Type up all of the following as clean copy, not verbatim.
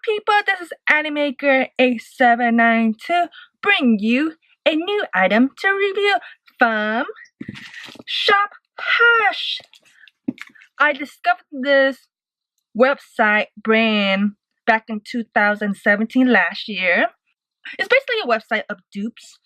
people, this is Animaker 8792 bring you a new item to review from Shop Hush. I discovered this website brand back in 2017, last year. It's basically a website of dupes.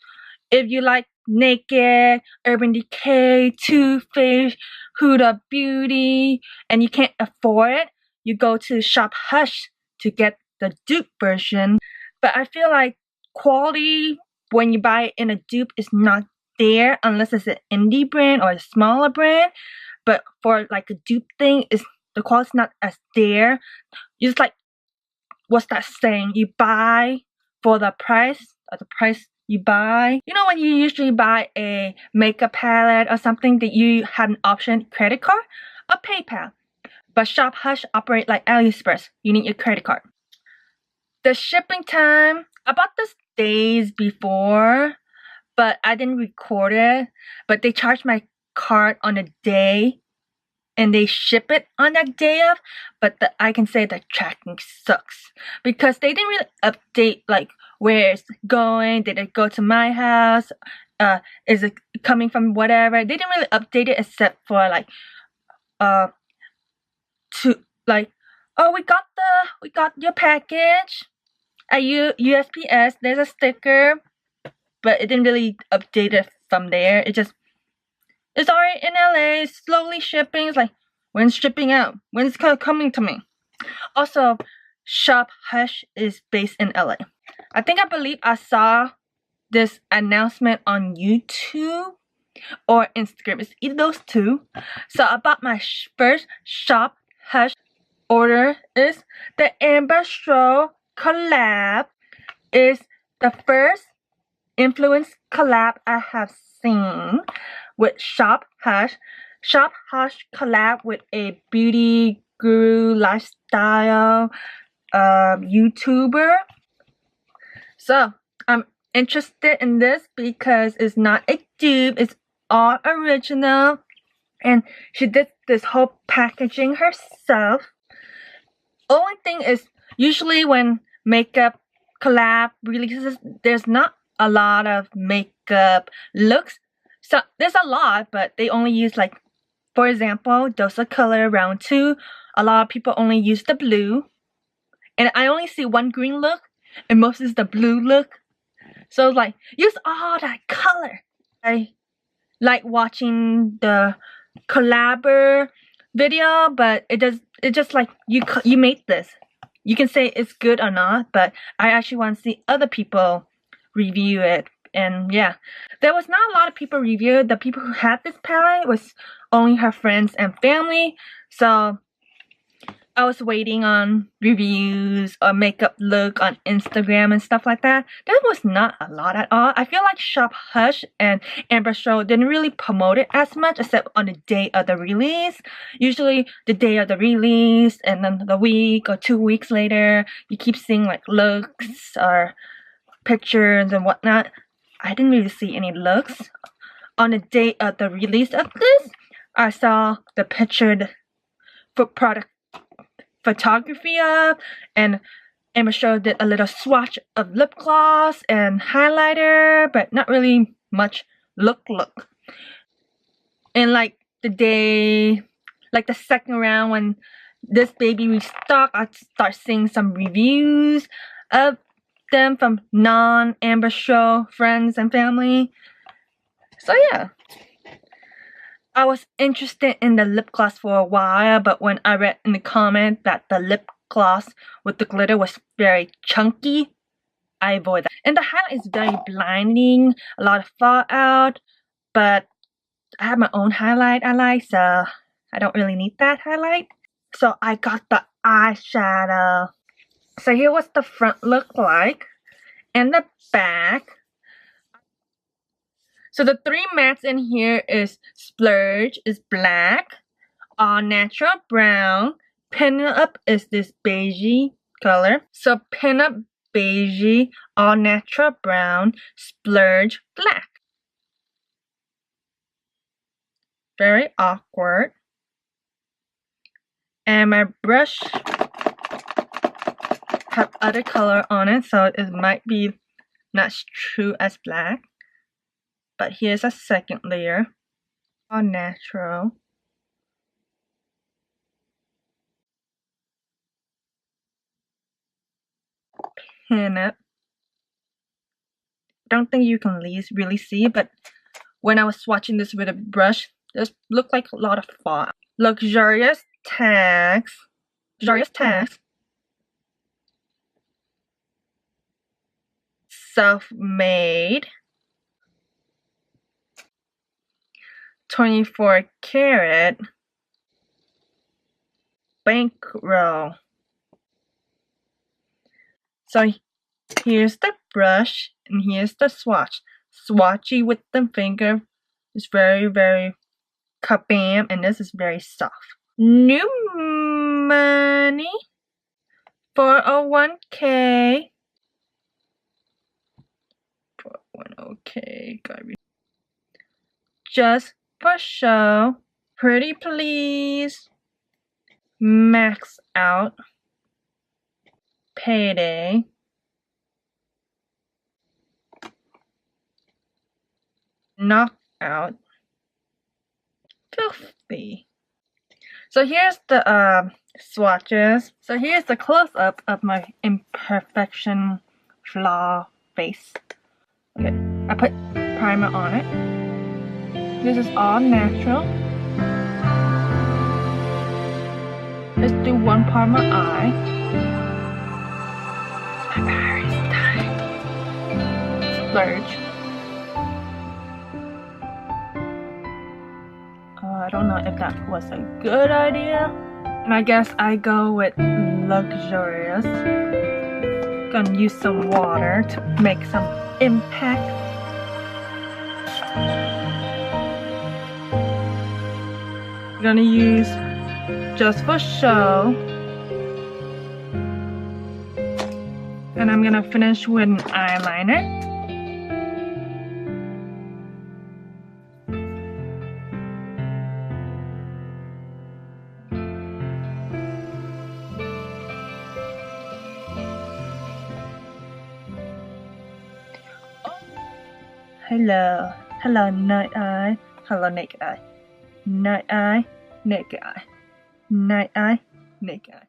If you like Naked, Urban Decay, Too Faced, Huda Beauty, and you can't afford it, you go to Shop Hush to get the dupe version. But I feel like quality when you buy it in a dupe is not there unless it's an indie brand or a smaller brand. But for like a dupe thing, the quality's not as there. You just like, what's that saying? You buy for the price, or the price you buy. You know when you usually buy a makeup palette or something that you have an option credit card or PayPal. But Shop Hush operate like AliExpress. You need your credit card. The shipping time, I bought this days before, but I didn't record it. But they charged my card on the day and they ship it on that day of. But I can say the tracking sucks because they didn't really update like where it's going. Did it go to my house? Is it coming from whatever? They didn't really update it except for like oh, we got your package at USPS. There's a sticker, but it didn't really update it from there. It's already in LA, slowly shipping. It's like, when's shipping out? When's it coming to me? Also, Shop Hush is based in LA. I believe I saw this announcement on YouTube or Instagram. It's either those two. So I bought my first Shop Hush order. Is the Amber Stroh collab. Is the first influence collab I have seen with Shop Hush. Shop Hush collab with a beauty guru lifestyle YouTuber. So I'm interested in this because it's not a dupe, it's all original, and she did this whole packaging herself. Only thing is, usually when makeup collab releases, there's not a lot of makeup looks. So there's a lot, but they only use like, for example, Dose of Color Round 2. A lot of people only use the blue, and I only see one green look, and most is the blue look. So it's like, use all that color. I like watching the collabor video, but it's just like you made this. You can say it's good or not, but I actually want to see other people review it. And yeah, there was not a lot of people review it. The people who had this palette was only her friends and family. So I was waiting on reviews or makeup look on Instagram and stuff like that. There was not a lot at all. I feel like Shop Hush and Amber Stroh didn't really promote it as much except on the day of the release. Usually the day of the release and then the week or 2 weeks later, you keep seeing like looks or pictures and whatnot. I didn't really see any looks. On the day of the release of this, I saw the pictured product photography of, and Amber Stroh did a little swatch of lip gloss and highlighter, but not really much look. And like the day, like the second round when this baby restocked, I start seeing some reviews of them from non-Amber Stroh friends and family. So yeah, I was interested in the lip gloss for a while, but when I read in the comment that the lip gloss with the glitter was very chunky, I avoid that. And the highlight is very blinding, a lot of fallout, but I have my own highlight I like, so I don't really need that highlight. So I got the eyeshadow. So here was the front look like, and the back. So the 3 mattes in here is Splurge is black, All Natural brown, Pin Up is this beigey color. So Pin Up beigey, All Natural brown, Splurge black. Very awkward. And my brush have other color on it, so it might be not as true as black. But here's a second layer, all natural. Pin it. Don't think you can really see, but when I was swatching this with a brush, this looked like a lot of fog. Luxurious tags. Self-made. 24 karat. Bankroll. So here's the brush and here's the swatch. Swatchy with the finger is very kabam, and this is very soft. New money. 401k. 401k. Just for show. Pretty please. Max out. Payday. Knockout. Filthy. So here's the swatches. So here's the close-up of my imperfection flaw face. Okay, I put primer on it. This is all natural. Let's do one part of my eye. It's my Paris time. Splurge. I don't know if that was a good idea. And I guess I go with luxurious. Gonna use some water to make some impact. Gonna use just for show. And I'm gonna finish with an eyeliner. Hello night eye, hello naked eye, night eye, naked eye, night eye, naked eye.